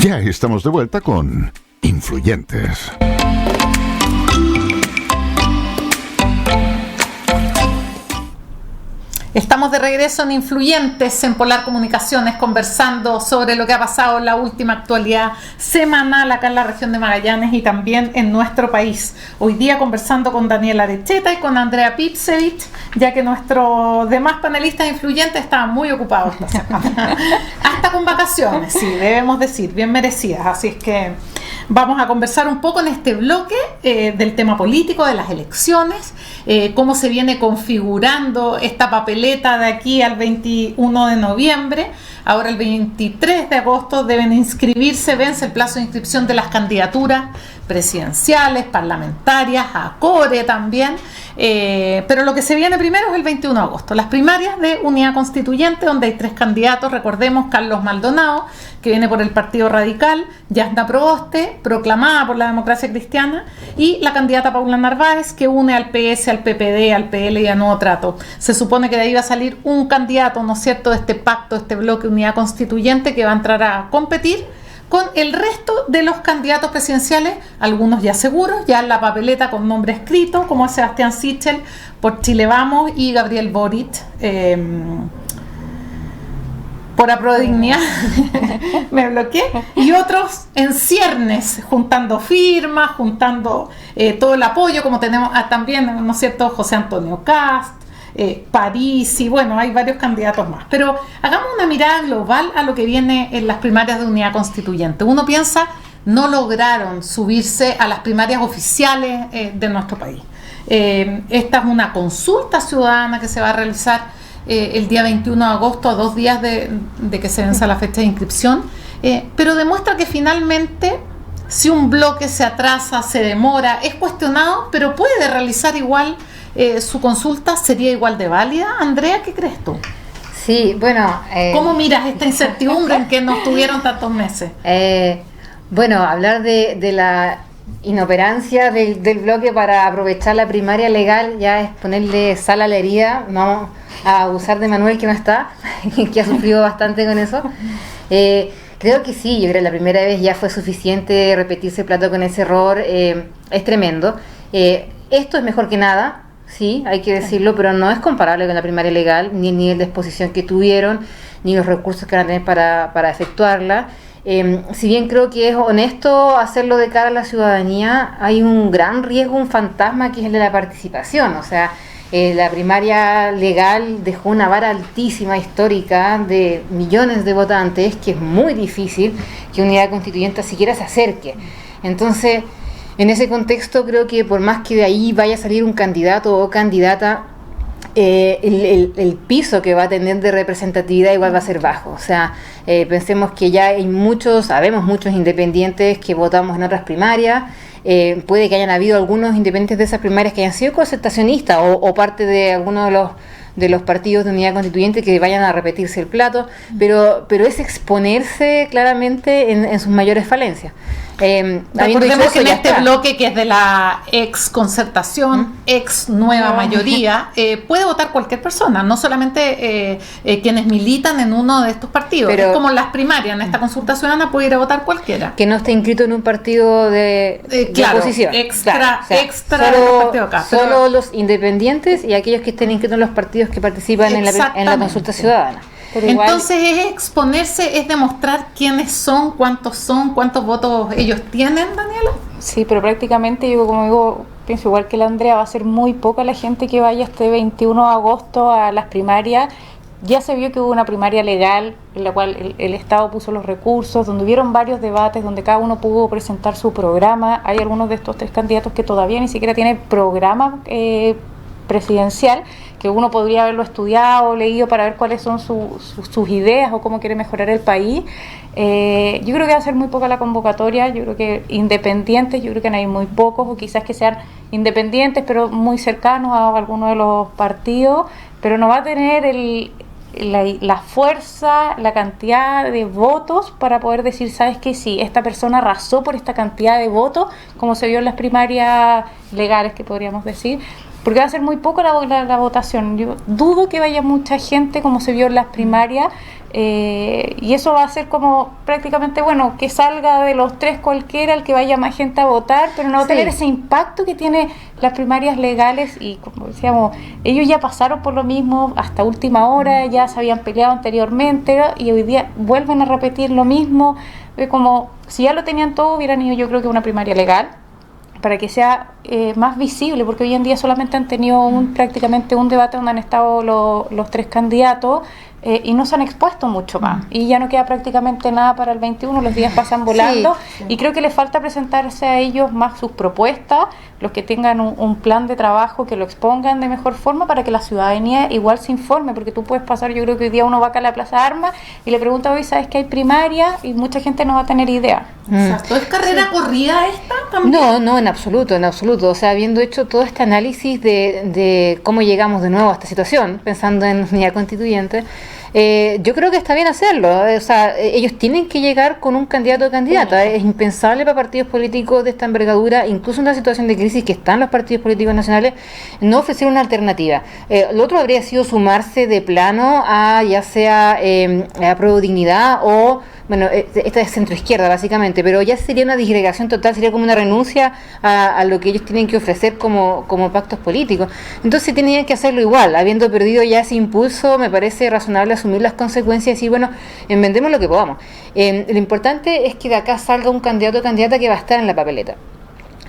Ya estamos de vuelta con Influyentes. Estamos de regreso en Influyentes en Polar Comunicaciones, conversando sobre lo que ha pasado en la última actualidad semanal acá en la región de Magallanes y también en nuestro país. Hoy día conversando con Daniela Arecheta y con Andrea Pipsevich, ya que nuestros demás panelistas influyentes estaban muy ocupados esta semana. Hasta con vacaciones, sí, debemos decir, bien merecidas. Así es que vamos a conversar un poco en este bloque del tema político, de las elecciones, cómo se viene configurando esta papeleta de aquí al 21 de noviembre. Ahora el 23 de agosto deben inscribirse, vence el plazo de inscripción de las candidaturas presidenciales, parlamentarias, a core también, pero lo que se viene primero es el 21 de agosto, las primarias de Unidad Constituyente, donde hay 3 candidatos, recordemos, Carlos Maldonado, que viene por el Partido Radical, Yasna Proboste, proclamada por la Democracia Cristiana, y la candidata Paula Narváez, que une al PS, al PPD, al PL y a Nuevo Trato. Se supone que de ahí va a salir un candidato, ¿no es cierto?, de este pacto, de este bloque Unidad Constituyente, que va a entrar a competir con el resto de los candidatos presidenciales, algunos ya seguros, ya en la papeleta con nombre escrito, como Sebastián Sichel por Chile Vamos y Gabriel Boric por Aprodignidad, me bloqueé, y otros en ciernes, juntando firmas, juntando todo el apoyo, como tenemos también, ¿no es cierto?, José Antonio Cast, París, y bueno, hay varios candidatos más. Pero hagamos una mirada global a lo que viene en las primarias de Unidad Constituyente. Uno piensa, no lograron subirse a las primarias oficiales de nuestro país. Esta es una consulta ciudadana que se va a realizar el día 21 de agosto, a 2 días de que se venza la fecha de inscripción, pero demuestra que finalmente, si un bloque se atrasa, se demora, es cuestionado, pero puede realizar igual su consulta. ¿Sería igual de válida? Andrea, ¿qué crees tú? Sí, bueno... ¿Cómo miras esta incertidumbre en que nos tuvieron tantos meses? Bueno, hablar de la inoperancia del bloque para aprovechar la primaria legal ya es ponerle sal a la herida. Vamos a abusar de Manuel, que no está, que ha sufrido bastante con eso. Creo que sí, yo creo que la primera vez ya fue suficiente repetirse el plato con ese error. Es tremendo. Esto es mejor que nada. Sí, hay que decirlo, pero no es comparable con la primaria legal, ni el nivel de exposición que tuvieron, ni los recursos que van a tener para efectuarla. Si bien creo que es honesto hacerlo de cara a la ciudadanía, hay un gran riesgo, un fantasma, que es el de la participación. O sea, la primaria legal dejó una vara altísima, histórica, de millones de votantes, que es muy difícil que Unidad Constituyente siquiera se acerque. Entonces, en ese contexto, creo que por más que de ahí vaya a salir un candidato o candidata, el piso que va a tener de representatividad igual va a ser bajo. O sea, pensemos que ya hay sabemos muchos independientes que votamos en otras primarias. Puede que hayan habido algunos independientes de esas primarias que hayan sido concertacionistas o parte de algunos de los partidos de Unidad Constituyente que vayan a repetirse el plato, pero es exponerse claramente en sus mayores falencias. Recordemos que en este bloque, que es de la ex concertación, ex nueva mayoría, puede votar cualquier persona, no solamente quienes militan en uno de estos partidos. Pero, es como en las primarias, en esta consulta ciudadana puede ir a votar cualquiera que no esté inscrito en un partido de oposición. Extra solo, de los partidos acá. Solo los independientes y aquellos que estén inscritos en los partidos que participan en la consulta ciudadana. Entonces es exponerse, es demostrar quiénes son, cuántos votos ellos tienen, Daniela. Sí, pero prácticamente pienso igual que la Andrea, va a ser muy poca la gente que vaya este 21 de agosto a las primarias. Ya se vio que hubo una primaria legal en la cual el Estado puso los recursos, donde hubieron varios debates, donde cada uno pudo presentar su programa. Hay algunos de estos 3 candidatos que todavía ni siquiera tienen programa presidencial, que uno podría haberlo estudiado, leído para ver cuáles son sus ideas o cómo quiere mejorar el país. Yo creo que va a ser muy poca la convocatoria. Yo creo que independientes, yo creo que hay muy pocos, o quizás que sean independientes pero muy cercanos a alguno de los partidos, pero no va a tener la fuerza, la cantidad de votos para poder decir, ¿sabes qué? Sí, esta persona arrasó por esta cantidad de votos, como se vio en las primarias legales, que podríamos decir. porque va a ser muy poco la votación. Yo dudo que vaya mucha gente como se vio en las primarias, y eso va a ser como prácticamente, bueno, que salga de los 3 cualquiera, el que vaya más gente a votar, pero no va a tener ese impacto que tiene las primarias legales. Y como decíamos, ellos ya pasaron por lo mismo hasta última hora, ya se habían peleado anteriormente y hoy día vuelven a repetir lo mismo. Como si ya lo tenían todo, hubieran ido yo creo que una primaria legal para que sea más visible, porque hoy en día solamente han tenido prácticamente un debate donde han estado los 3 candidatos, y no se han expuesto mucho más, y ya no queda prácticamente nada para el 21, los días pasan volando, y creo que les falta presentarse a ellos más sus propuestas, los que tengan un plan de trabajo, que lo expongan de mejor forma para que la ciudadanía igual se informe, porque tú puedes pasar, yo creo que hoy día uno va acá a la Plaza de Armas y le pregunta, hoy sabes que hay primaria, y mucha gente no va a tener idea. Exacto. ¿Es carrera corrida esta también? No, en absoluto. O sea, habiendo hecho todo este análisis de cómo llegamos de nuevo a esta situación, pensando en unidad constituyente, yo creo que está bien hacerlo. O sea, ellos tienen que llegar con un candidato o candidata. Es impensable para partidos políticos de esta envergadura, incluso en una situación de crisis que están los partidos políticos nacionales, no ofrecer una alternativa. Lo otro habría sido sumarse de plano a ya sea a Prueba de Dignidad o... Bueno, esta es centroizquierda básicamente, pero ya sería una disgregación total, sería como una renuncia a lo que ellos tienen que ofrecer como pactos políticos. Entonces tenían que hacerlo igual, habiendo perdido ya ese impulso, me parece razonable asumir las consecuencias y decir, bueno, vendemos lo que podamos. Lo importante es que de acá salga un candidato o candidata que va a estar en la papeleta.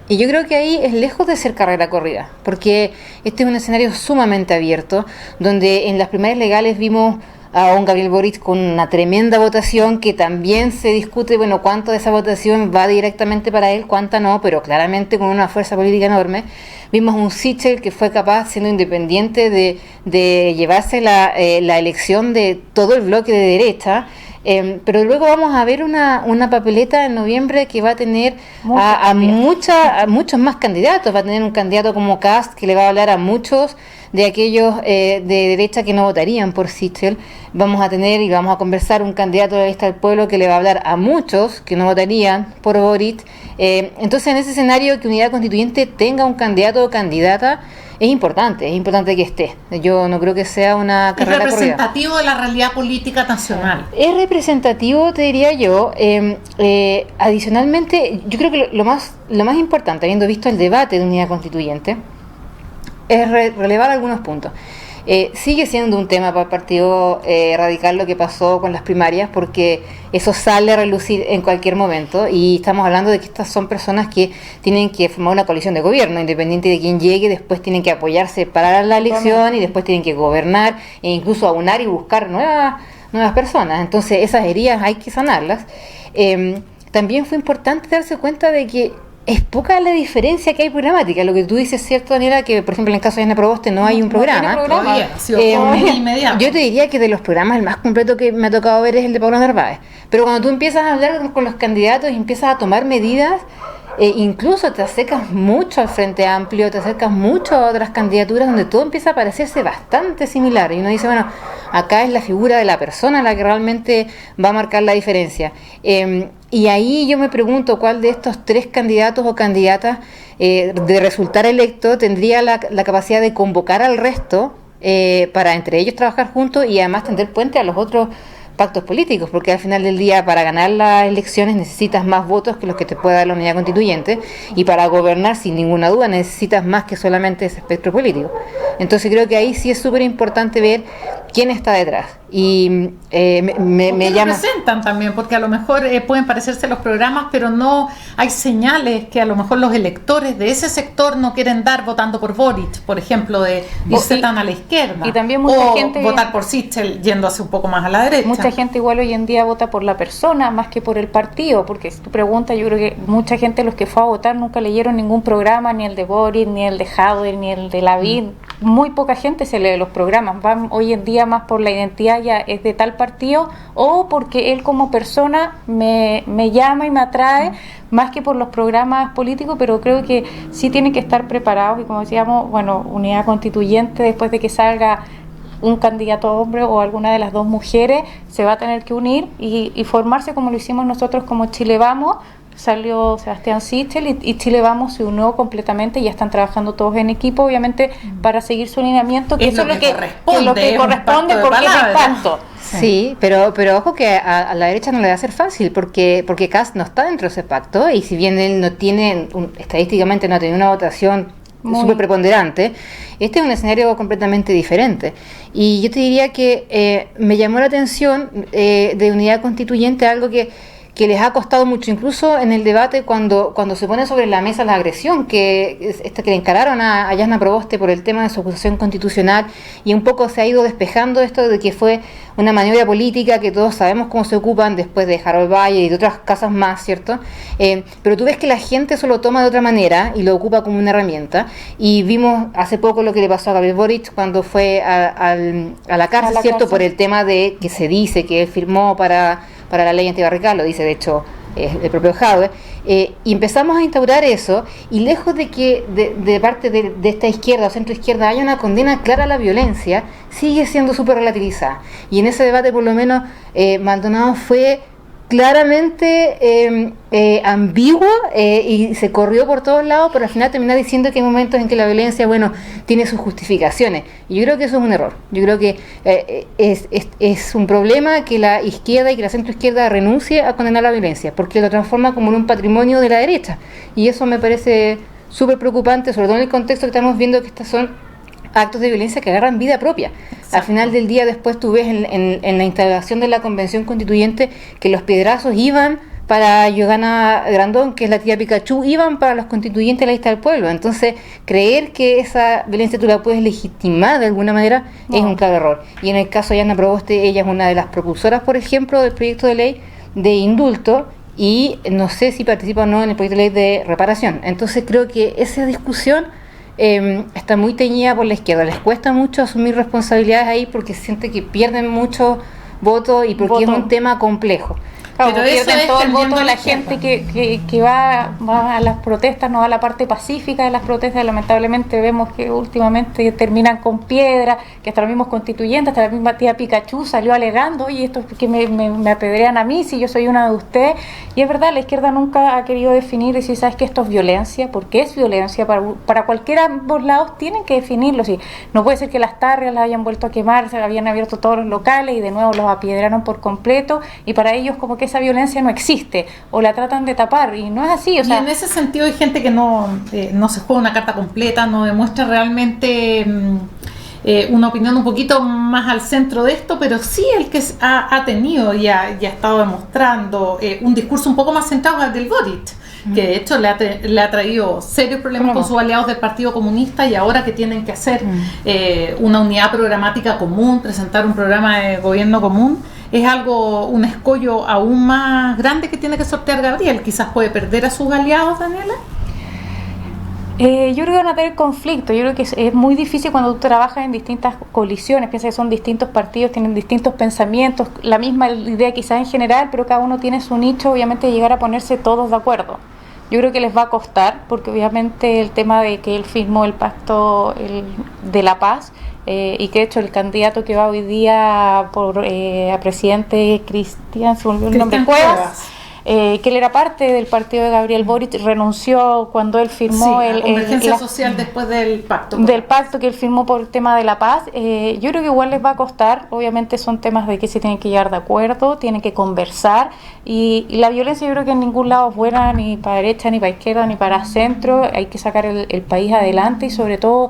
Y yo creo que ahí es lejos de ser carrera corrida, porque este es un escenario sumamente abierto, donde en las primarias legales vimos a un Gabriel Boric con una tremenda votación, que también se discute, bueno, cuánto de esa votación va directamente para él, cuánta no, pero claramente con una fuerza política enorme. Vimos un Sichel que fue capaz, siendo independiente, de llevarse la elección de todo el bloque de derecha. Pero luego vamos a ver una papeleta en noviembre que va a tener a muchos más candidatos. Va a tener un candidato como Kast que le va a hablar a muchos de aquellos de derecha que no votarían por Sichel. Vamos a tener y vamos a conversar un candidato de la lista del pueblo que le va a hablar a muchos que no votarían por Boric. Entonces, en ese escenario, que Unidad Constituyente tenga un candidato o candidata es importante que esté. Yo no creo que sea una carrera corrida. Es representativo de la realidad política nacional. Es representativo, te diría yo. Adicionalmente, yo creo que lo más importante, habiendo visto el debate de Unidad Constituyente, es relevar algunos puntos. Sigue siendo un tema para el Partido Radical lo que pasó con las primarias, porque eso sale a relucir en cualquier momento, y estamos hablando de que estas son personas que tienen que formar una coalición de gobierno, independiente de quién llegue, después tienen que apoyarse para la elección y después tienen que gobernar e incluso aunar y buscar nuevas personas. Entonces esas heridas hay que sanarlas. También fue importante darse cuenta de que es poca la diferencia que hay programática. Lo que tú dices, ¿cierto, Daniela? Que, por ejemplo, en el caso de Ana Proboste no hay un programa. Yo te diría que de los programas el más completo que me ha tocado ver es el de Pablo Narváez. Pero cuando tú empiezas a hablar con los candidatos y empiezas a tomar medidas, incluso te acercas mucho al Frente Amplio, te acercas mucho a otras candidaturas donde todo empieza a parecerse bastante similar. Y uno dice, bueno, acá es la figura de la persona la que realmente va a marcar la diferencia. Y ahí yo me pregunto cuál de estos 3 candidatos o candidatas de resultar electo tendría la capacidad de convocar al resto para entre ellos trabajar juntos y además tender puente a los otros pactos políticos, porque al final del día para ganar las elecciones necesitas más votos que los que te puede dar la Unidad Constituyente, y para gobernar sin ninguna duda necesitas más que solamente ese espectro político. Entonces creo que ahí sí es súper importante ver quién está detrás. Y me llama... representan también, porque a lo mejor pueden parecerse los programas, pero no hay señales que a lo mejor los electores de ese sector no quieren dar votando por Boric, por ejemplo, de irse tan a la izquierda. Y también mucha gente votar por Sichel yéndose un poco más a la derecha. Mucha gente igual hoy en día vota por la persona más que por el partido, porque si tú preguntas, yo creo que mucha gente, los que fue a votar, nunca leyeron ningún programa, ni el de Boric, ni el de Jadwe, ni el de Lavín. Muy poca gente se lee los programas, van hoy en día más por la identidad, ya es de tal partido, o porque él como persona me llama y me atrae, más que por los programas políticos. Pero creo que sí tienen que estar preparados, y como decíamos, bueno, Unidad Constituyente, después de que salga un candidato hombre o alguna de las 2 mujeres, se va a tener que unir y formarse como lo hicimos nosotros como Chile Vamos, salió Sebastián Sichel y Chile Vamos se unió completamente y ya están trabajando todos en equipo, obviamente, para seguir su lineamiento, que eso es lo que corresponde porque es el pacto. Sí, pero ojo que a la derecha no le va a ser fácil porque Kast no está dentro de ese pacto, y si bien él no tiene, estadísticamente no ha tenido una votación súper preponderante, este es un escenario completamente diferente. Y yo te diría que me llamó la atención de Unidad Constituyente algo que les ha costado mucho, incluso en el debate cuando se pone sobre la mesa la agresión que le encararon a Jasna Proboste por el tema de su acusación constitucional, y un poco se ha ido despejando esto de que fue una maniobra política que todos sabemos cómo se ocupan después de Harold Bayer y de otras casas más, ¿cierto? Pero tú ves que la gente eso lo toma de otra manera y lo ocupa como una herramienta, y vimos hace poco lo que le pasó a Gabriel Boric cuando fue a la cárcel, ¿cierto? Por el tema de que se dice que él firmó para la ley antibarricada, lo dice de hecho el propio Jadwe, y empezamos a instaurar eso, y lejos de que de parte de esta izquierda o centro izquierda haya una condena clara a la violencia, sigue siendo súper relativizada, y en ese debate por lo menos Maldonado fue claramente ambiguo y se corrió por todos lados, pero al final termina diciendo que hay momentos en que la violencia, bueno, tiene sus justificaciones, y yo creo que eso es un error. Yo creo que es un problema que la izquierda y que la centroizquierda renuncie a condenar la violencia, porque lo transforma como en un patrimonio de la derecha, y eso me parece súper preocupante, sobre todo en el contexto que estamos viendo que estos son actos de violencia que agarran vida propia. Exacto. Al final del día, después tú ves en la instalación de la Convención Constituyente que los piedrazos iban para Giovanna Grandón, que es la tía Pikachu, iban para los constituyentes de la lista del pueblo. Entonces, creer que esa violencia tú la puedes legitimar de alguna manera es un claro error. Y en el caso de Jasna Proboste, ella es una de las propulsoras, por ejemplo, del proyecto de ley de indulto, y no sé si participa o no en el proyecto de ley de reparación. Entonces, creo que esa discusión está muy teñida por la izquierda. Les cuesta mucho asumir responsabilidades ahí porque siente que pierden muchos votos y porque es un tema complejo. Claro, pero pierden todo el voto de la gente que va a las protestas, no va a la parte pacífica de las protestas. Lamentablemente vemos que últimamente terminan con piedra, que hasta los mismos constituyentes, hasta la misma tía Pikachu salió alegando, oye, esto es que me apedrean a mí si yo soy una de ustedes. Y es verdad, la izquierda nunca ha querido definir y decir, ¿sabes qué? Esto es violencia, porque es violencia para cualquiera de ambos lados, tienen que definirlo. Sí, no puede ser que las tarrias las hayan vuelto a quemar, se habían abierto todos los locales y de nuevo los apiedraron por completo, y para ellos como que esa violencia no existe o la tratan de tapar, y no es así. O sea, y en ese sentido hay gente que no se juega una carta completa, no demuestra realmente una opinión un poquito más al centro de esto, pero sí el que ha tenido y ha estado demostrando un discurso un poco más centrado al del Boric, que de hecho le ha traído serios problemas con sus aliados del Partido Comunista, y ahora que tienen que hacer una unidad programática común, presentar un programa de gobierno común, es un escollo aún más grande que tiene que sortear Gabriel. Quizás puede perder a sus aliados, Daniela. Yo creo que van a tener conflicto. Yo creo que es muy difícil cuando tú trabajas en distintas coaliciones. Piensa que son distintos partidos, tienen distintos pensamientos, la misma idea quizás en general, pero cada uno tiene su nicho. Obviamente llegar a ponerse todos de acuerdo, yo creo que les va a costar, porque obviamente el tema de que él firmó el pacto de la paz, y que de hecho el candidato que va hoy día a presidente, Cristian, se volvió el nombre, Cuevas, que él era parte del partido de Gabriel Boric, renunció cuando él firmó la convergencia social después del pacto. Del pacto que él firmó por el tema de la paz. Yo creo que igual les va a costar. Obviamente son temas de que se tienen que llegar de acuerdo, tienen que conversar, y la violencia yo creo que en ningún lado es buena, ni para derecha, ni para izquierda, ni para centro. Hay que sacar el país adelante, y sobre todo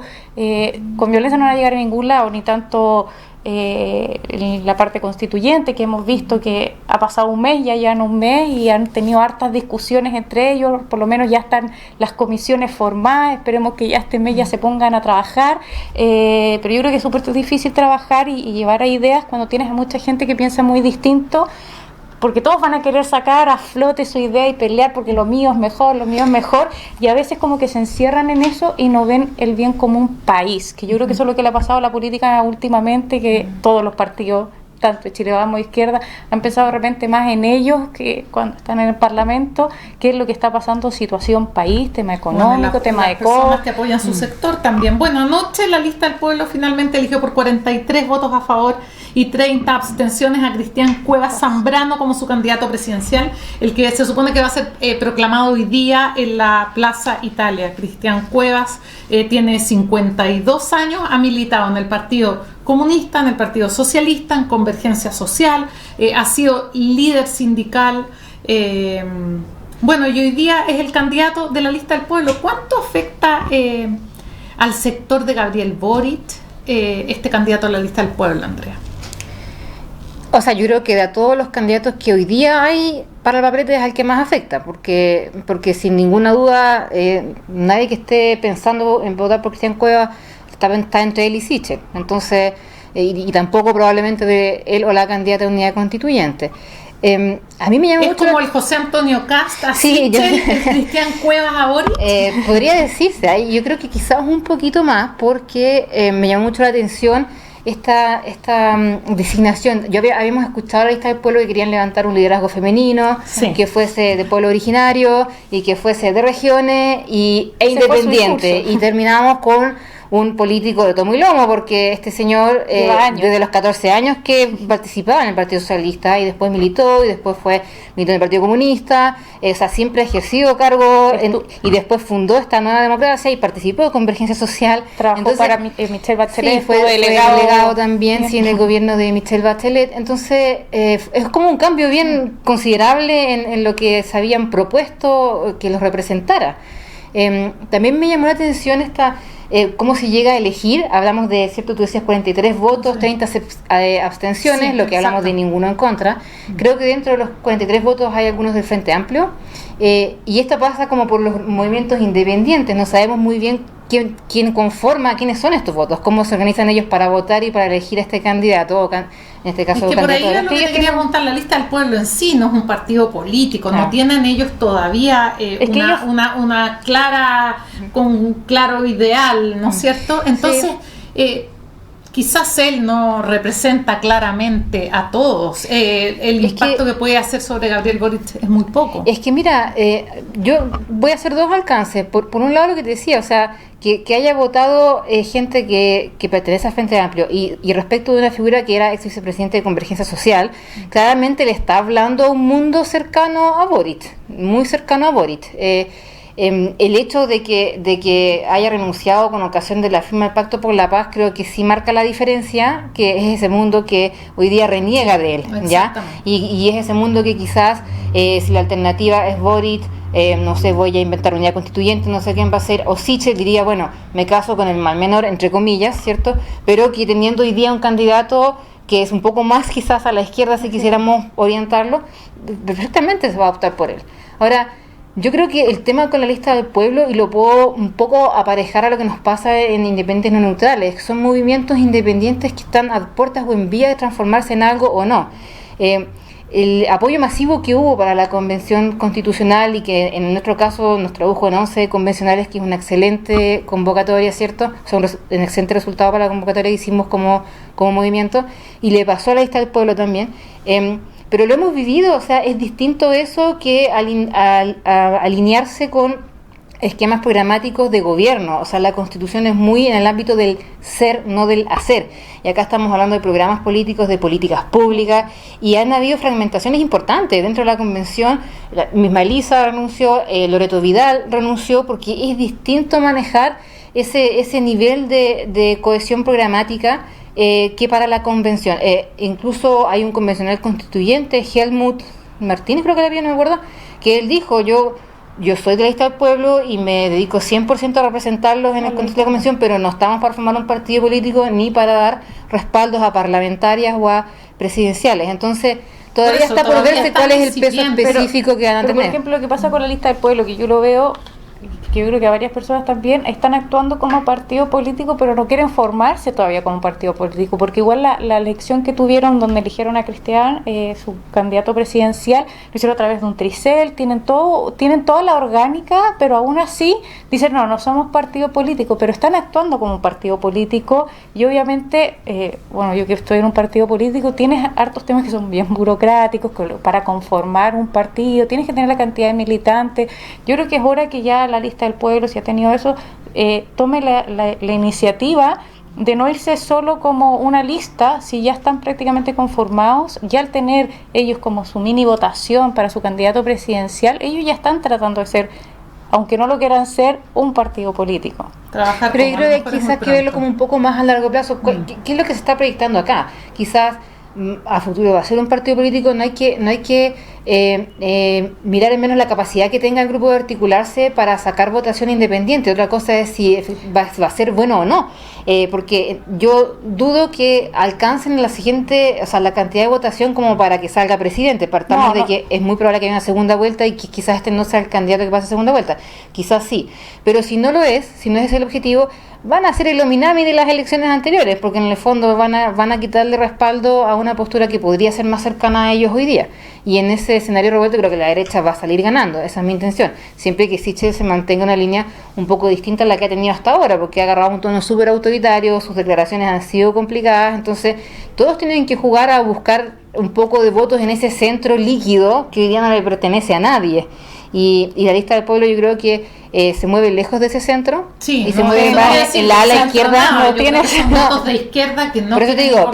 con violencia no van a llegar a ningún lado, ni tanto en la parte constituyente, que hemos visto que ha pasado un mes, ya llevan un mes y han tenido hartas discusiones entre ellos. Por lo menos ya están las comisiones formadas, esperemos que ya este mes ya se pongan a trabajar, pero yo creo que es súper difícil trabajar y llevar a ideas cuando tienes a mucha gente que piensa muy distinto, porque todos van a querer sacar a flote su idea y pelear porque lo mío es mejor, y a veces como que se encierran en eso y no ven el bien como un país, que yo creo que eso es lo que le ha pasado a la política últimamente, que todos los partidos tanto de Chile Vamos Izquierda, han pensado de repente más en ellos que cuando están en el Parlamento, qué es lo que está pasando, situación país, tema económico, tema de personas que apoyan su sector también. Bueno, anoche la lista del pueblo finalmente eligió por 43 votos a favor y 30 abstenciones a Cristian Cuevas Zambrano como su candidato presidencial, el que se supone que va a ser proclamado hoy día en la Plaza Italia. Cristian Cuevas tiene 52 años, ha militado en el Partido Comunista, en el Partido Socialista, en Convergencia Social, ha sido líder sindical, bueno, y hoy día es el candidato de la lista del pueblo. ¿Cuánto afecta al sector de Gabriel Boric este candidato a la lista del pueblo, Andrea? O sea, yo creo que de todos los candidatos que hoy día hay para el papelete es al que más afecta, porque sin ninguna duda nadie que esté pensando en votar por Cristian Cuevas está entre él y Sichel. Entonces, y tampoco probablemente de él o la candidata de unidad constituyente. A mí me llama mucho como el José Antonio Cast, sí, Cristian Cuevas a Boric. Podría decirse, yo creo que quizás un poquito más, porque me llamó mucho la atención esta designación. Habíamos escuchado a la lista del pueblo que querían levantar un liderazgo femenino, sí, que fuese de pueblo originario y que fuese de regiones e independiente, y terminamos con un político de tomo y lomo, porque este señor desde los 14 años que participaba en el Partido Socialista y después militó y después militó en el Partido Comunista, o sea, siempre ha ejercido cargo y después fundó esta Nueva Democracia y participó de Convergencia Social. Trabajó para Michelle Bachelet, sí, fue delegado también en el gobierno de Michelle Bachelet. Entonces es como un cambio bien considerable en lo que se habían propuesto que los representara. También me llamó la atención cómo se llega a elegir. Hablamos de, cierto, tú decías 43 votos, 30 abstenciones, sí, lo que hablamos de ninguno en contra. Creo que dentro de los 43 votos hay algunos del Frente Amplio, y esto pasa como por los movimientos independientes. No sabemos muy bien quién conforma, quiénes son estos votos, cómo se organizan ellos para votar y para elegir a este candidato, en este caso es que por ahí es lo que quería preguntar. La lista del pueblo en sí no es un partido político, no tienen ellos todavía una clara, con un claro ideal, ¿no es cierto? Entonces quizás él no representa claramente a todos. El impacto que puede hacer sobre Gabriel Boric es muy poco. Es que mira, yo voy a hacer dos alcances. Por un lado, lo que te decía, o sea, que haya votado gente que pertenece al Frente Amplio y respecto de una figura que era ex vicepresidente de Convergencia Social, claramente le está hablando a un mundo cercano a Boric, muy cercano a Boric. El hecho de que haya renunciado con ocasión de la firma del Pacto por la Paz, creo que sí marca la diferencia, que es ese mundo que hoy día reniega de él, ¿ya? Y es ese mundo que quizás, si la alternativa es Boric, no sé, voy a inventar unidad constituyente, no sé quién va a ser, o Sichel diría, bueno, me caso con el mal menor, entre comillas, ¿cierto? Pero que teniendo hoy día un candidato que es un poco más quizás a la izquierda, si quisiéramos orientarlo, perfectamente se va a optar por él. Ahora, yo creo que el tema con la lista del pueblo, y lo puedo un poco aparejar a lo que nos pasa en Independientes No Neutrales, son movimientos independientes que están a puertas o en vía de transformarse en algo o no. El apoyo masivo que hubo para la convención constitucional, y que en nuestro caso nos tradujo en 11 convencionales, que es una excelente convocatoria, ¿cierto? O sea, un excelente resultado para la convocatoria que hicimos como movimiento, y le pasó a la lista del pueblo también. Pero lo hemos vivido, o sea, es distinto eso que alinearse con esquemas programáticos de gobierno. O sea, la Constitución es muy en el ámbito del ser, no del hacer. Y acá estamos hablando de programas políticos, de políticas públicas, y han habido fragmentaciones importantes. Dentro de la Convención, la misma Elisa renunció, Loreto Vidal renunció, porque es distinto manejar ese nivel de cohesión programática que para la Convención. Incluso hay un convencional constituyente, Helmut Martínez, creo que era, no me acuerdo, que él dijo, yo soy de la lista del pueblo y me dedico 100% a representarlos en el contexto de la convención, pero no estamos para formar un partido político ni para dar respaldos a parlamentarias o a presidenciales. Entonces, todavía está por verse cuál es el peso específico que van a tener. Por ejemplo, lo que pasa con la lista del pueblo, que yo lo veo, que yo creo que varias personas también están actuando como partido político, pero no quieren formarse todavía como partido político, porque igual la elección que tuvieron, donde eligieron a Cristian, su candidato presidencial, lo hicieron a través de un tricel, tienen toda la orgánica, pero aún así dicen, no somos partido político, pero están actuando como un partido político, y obviamente, yo que estoy en un partido político, tienes hartos temas que son bien burocráticos, para conformar un partido, tienes que tener la cantidad de militantes. Yo creo que es hora que ya la lista del pueblo, si ha tenido eso, tome la iniciativa de no irse solo como una lista, si ya están prácticamente conformados, ya al tener ellos como su mini votación para su candidato presidencial, ellos ya están tratando de ser, aunque no lo quieran ser, un partido político. Pero yo creo que quizás hay que verlo como un poco más a largo plazo. ¿Qué es lo que se está proyectando acá? Quizás a futuro va a ser un partido político, no hay que mirar en menos la capacidad que tenga el grupo de articularse para sacar votación independiente. Otra cosa es si va a ser bueno o no, porque yo dudo que alcancen la cantidad de votación como para que salga presidente. Partamos de que es muy probable que haya una segunda vuelta y que quizás este no sea el candidato que pase a segunda vuelta, quizás sí, pero si no es el objetivo, van a hacer el Ominami de las elecciones anteriores, porque en el fondo van a quitarle respaldo a una postura que podría ser más cercana a ellos hoy día. Y en ese escenario revuelto creo que la derecha va a salir ganando, esa es mi intención. Siempre que Sichel se mantenga una línea un poco distinta a la que ha tenido hasta ahora, porque ha agarrado un tono súper autoritario, sus declaraciones han sido complicadas, entonces todos tienen que jugar a buscar un poco de votos en ese centro líquido que hoy día no le pertenece a nadie. Y la lista del pueblo yo creo que se mueve lejos de ese centro, sí, y se mueve más en la ala izquierda. No tiene votos de izquierda que no. Por eso te digo,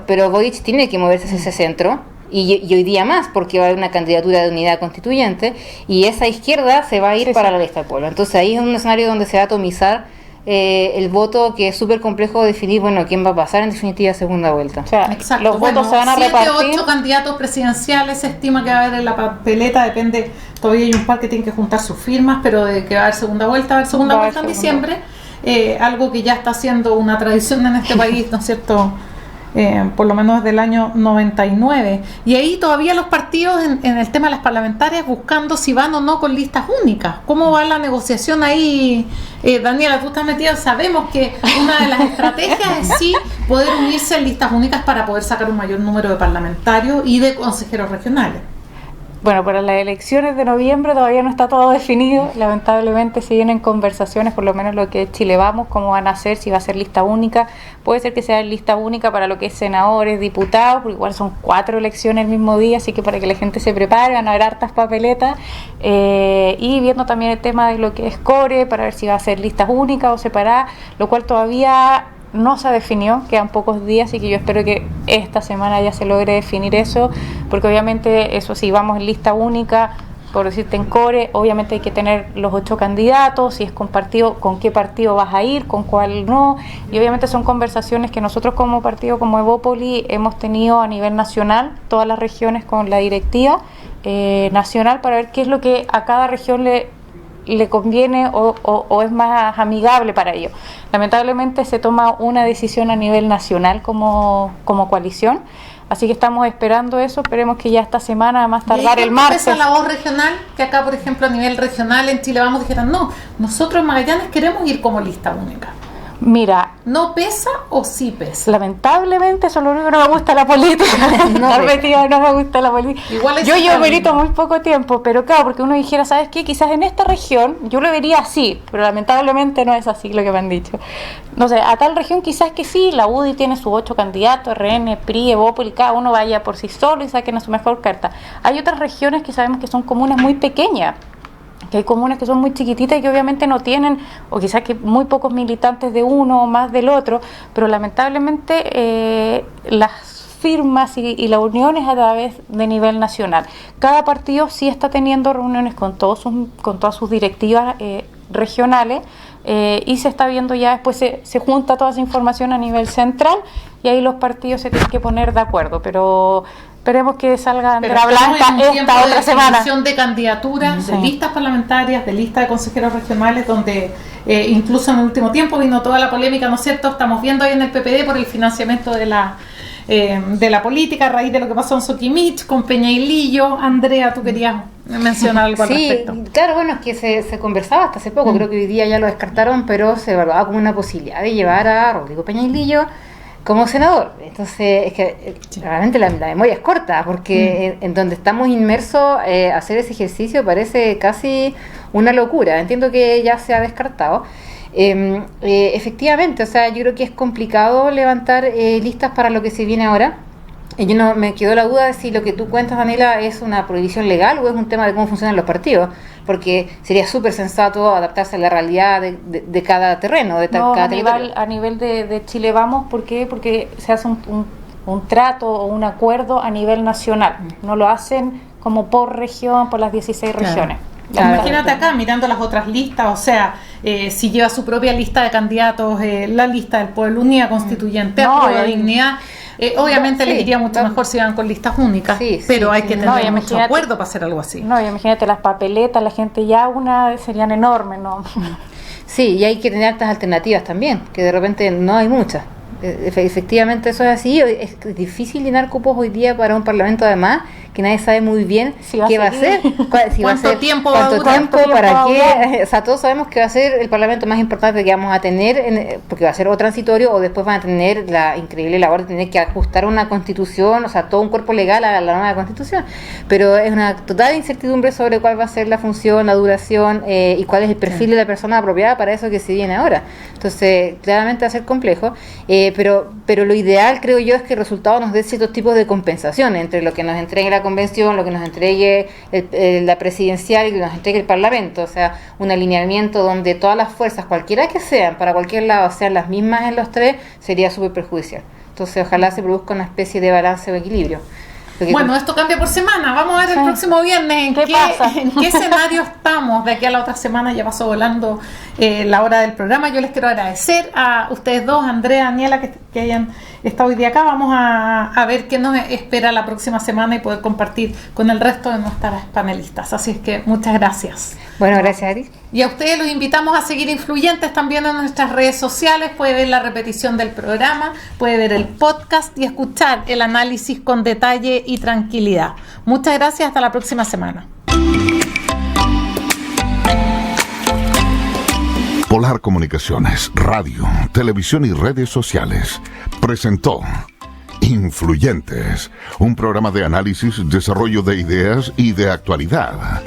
pero Boric tiene que moverse hacia ese centro, y hoy día más, porque va a haber una candidatura de unidad constituyente, y esa izquierda se va a ir para la lista del pueblo. Entonces ahí es un escenario donde se va a atomizar el voto, que es súper complejo definir, quién va a pasar en definitiva a segunda vuelta. O sea, exacto. Los votos se van a repartir. 8 candidatos presidenciales se estima que va a haber en la papeleta, depende, todavía hay un par que tienen que juntar sus firmas, pero de que va a haber segunda vuelta en diciembre, algo que ya está siendo una tradición en este país, ¿no es cierto? Por lo menos desde el año 99, y ahí todavía los partidos en el tema de las parlamentarias buscando si van o no con listas únicas. ¿Cómo va la negociación ahí? Daniela, tú estás metida, sabemos que una de las estrategias es sí poder unirse en listas únicas para poder sacar un mayor número de parlamentarios y de consejeros regionales. Bueno, para las elecciones de noviembre todavía no está todo definido. Lamentablemente se vienen conversaciones, por lo menos lo que es Chile Vamos, cómo van a hacer, si va a ser lista única. Puede ser que sea lista única para lo que es senadores, diputados, porque igual son 4 elecciones el mismo día, así que para que la gente se prepare, van a haber hartas papeletas. Y viendo también el tema de lo que es CORE, para ver si va a ser listas únicas o separadas, lo cual todavía no se definió, quedan pocos días, así que yo espero que esta semana ya se logre definir eso, porque obviamente eso sí, vamos en lista única, por decirte en CORE, obviamente hay que tener los 8 candidatos, si es con partido, con qué partido vas a ir, con cuál no, y obviamente son conversaciones que nosotros como partido, como Evópoli, hemos tenido a nivel nacional, todas las regiones con la directiva nacional, para ver qué es lo que a cada región le conviene o es más amigable para ellos. Lamentablemente se toma una decisión a nivel nacional como coalición, así que estamos esperando eso, esperemos que ya esta semana, más tardar el martes. ¿Esa la voz regional? Que acá, por ejemplo, a nivel regional en Chile Vamos dijeron, no, nosotros en Magallanes queremos ir como lista única. Mira, ¿no pesa o sí pesa? Lamentablemente eso es lo único que no me gusta la política. No me gusta la política. Yo milito muy poco tiempo, pero claro, porque uno dijera, ¿sabes qué? Quizás en esta región yo lo vería así, pero lamentablemente no es así lo que me han dicho. No sé, a tal región quizás que sí, la UDI tiene sus 8 candidatos, RN, PRI, Evópoli, cada uno vaya por sí solo y saquen a su mejor carta. Hay otras regiones que sabemos que son comunas muy pequeñas, que hay comunas que son muy chiquititas y que obviamente no tienen, o quizás que muy pocos militantes de uno o más del otro, pero lamentablemente las firmas y las uniones a través de nivel nacional. Cada partido sí está teniendo reuniones con todas sus directivas regionales, y se está viendo ya, después se junta toda esa información a nivel central y ahí los partidos se tienen que poner de acuerdo, pero esperemos que salga Andrea Blanca esta otra semana. De candidaturas, de listas parlamentarias, de listas de consejeros regionales, donde incluso en el último tiempo vino toda la polémica, ¿no es cierto? Estamos viendo ahí en el PPD por el financiamiento de la política a raíz de lo que pasó en Soquimich, con Peña y Lillo. Andrea, tú querías mencionar algo al Sí, respecto. claro, bueno, es que se conversaba hasta hace poco, creo que hoy día ya lo descartaron, pero se evaluaba como una posibilidad de llevar a Rodrigo Peñailillo como senador. Entonces, es que realmente la memoria es corta, porque en donde estamos inmersos, hacer ese ejercicio parece casi una locura. Entiendo que ya se ha descartado. Efectivamente, o sea, yo creo que es complicado levantar listas para lo que se viene ahora. Yo no me quedó la duda de si lo que tú cuentas, Daniela, es una prohibición legal o es un tema de cómo funcionan los partidos, porque sería súper sensato adaptarse a la realidad de cada terreno, de cada territorio. A nivel de Chile Vamos, ¿por qué? Porque se hace un trato o un acuerdo a nivel nacional, no lo hacen como por región, por las 16 regiones. Claro. Imagínate acá mirando las otras listas, o sea, si lleva su propia lista de candidatos, la lista del Pueblo Unida Constituyente, Aprueba Dignidad, obviamente les iría mucho mejor si van con listas únicas, pero hay que tener mucho acuerdo para hacer algo así. No, y imagínate las papeletas, la gente ya serían enormes, ¿no? Sí, y hay que tener altas alternativas también, que de repente no hay muchas. Efectivamente eso es así. Es difícil llenar cupos hoy día para un parlamento, además que nadie sabe muy bien qué va a hacer, cuánto tiempo, para qué. O sea, todos sabemos que va a ser el parlamento más importante que vamos a tener, porque va a ser o transitorio o después van a tener la increíble labor de tener que ajustar una constitución, o sea, todo un cuerpo legal a la nueva constitución. Pero es una total incertidumbre sobre cuál va a ser la función, la duración y cuál es el perfil de la persona apropiada para eso que se viene ahora. Entonces, claramente va a ser complejo, pero lo ideal, creo yo, es que el resultado nos dé ciertos tipos de compensación entre lo que nos entregue la convención, lo que nos entregue la presidencial y lo que nos entregue el parlamento. O sea, un alineamiento donde todas las fuerzas, cualquiera que sean, para cualquier lado, sean las mismas en los tres, sería súper perjudicial. Entonces, ojalá se produzca una especie de balance o equilibrio. Bueno, esto cambia por semana. Vamos a ver el próximo viernes en qué escenario estamos. De aquí a la otra semana ya pasó volando la hora del programa. Yo les quiero agradecer a ustedes dos, Andrea, Daniela, que hayan estado hoy día acá. Vamos a ver qué nos espera la próxima semana y poder compartir con el resto de nuestras panelistas. Así es que muchas gracias. Bueno, gracias, Ari. Y a ustedes los invitamos a seguir Influyentes también en nuestras redes sociales. Puede ver la repetición del programa, puede ver el podcast y escuchar el análisis con detalle y tranquilidad. Muchas gracias, hasta la próxima semana. Polar Comunicaciones, radio, televisión y redes sociales presentó Influyentes, un programa de análisis, desarrollo de ideas y de actualidad.